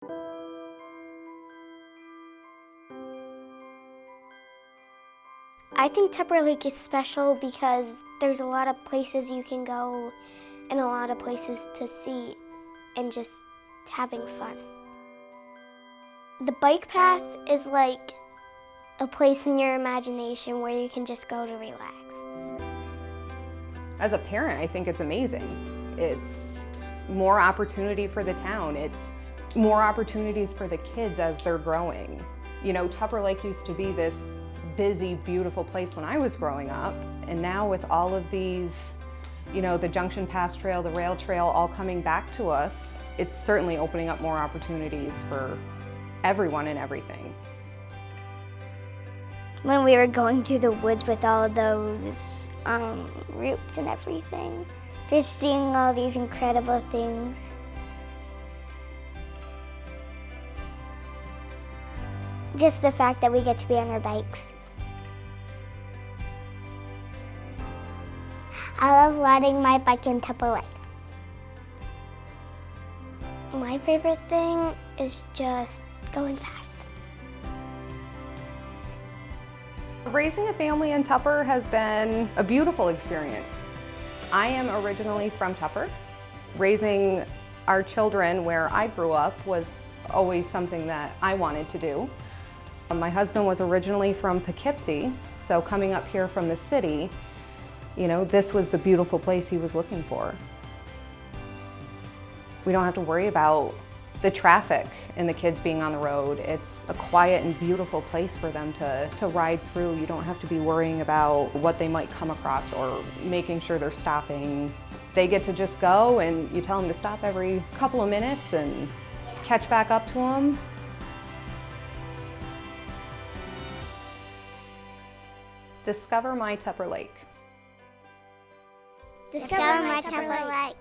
I think Tupper Lake is special because there's a lot of places you can go and a lot of places to see and just having fun. The bike path is like a place in your imagination where you can just go to relax. As a parent, I think it's amazing. It's more opportunity for the town. It's more opportunities for the kids as they're growing. You know, Tupper Lake used to be this busy, beautiful place when I was growing up, and now with all of these, you know, the Junction Pass Trail, the rail trail all coming back to us, it's certainly opening up more opportunities for everyone and everything. When we were going through the woods with all of those roots and everything, just seeing all these incredible things. Just the fact that we get to be on our bikes. I love riding my bike in Tupper Lake. My favorite thing is just going fast. Raising a family in Tupper has been a beautiful experience. I am originally from Tupper. Raising our children where I grew up was always something that I wanted to do. My husband was originally from Poughkeepsie, so coming up here from the city, you know, this was the beautiful place he was looking for. We don't have to worry about the traffic and the kids being on the road. It's a quiet and beautiful place for them to ride through. You don't have to be worrying about what they might come across or making sure they're stopping. They get to just go, and you tell them to stop every couple of minutes and catch back up to them. Discover my Tupper Lake. Discover my Tupper Lake.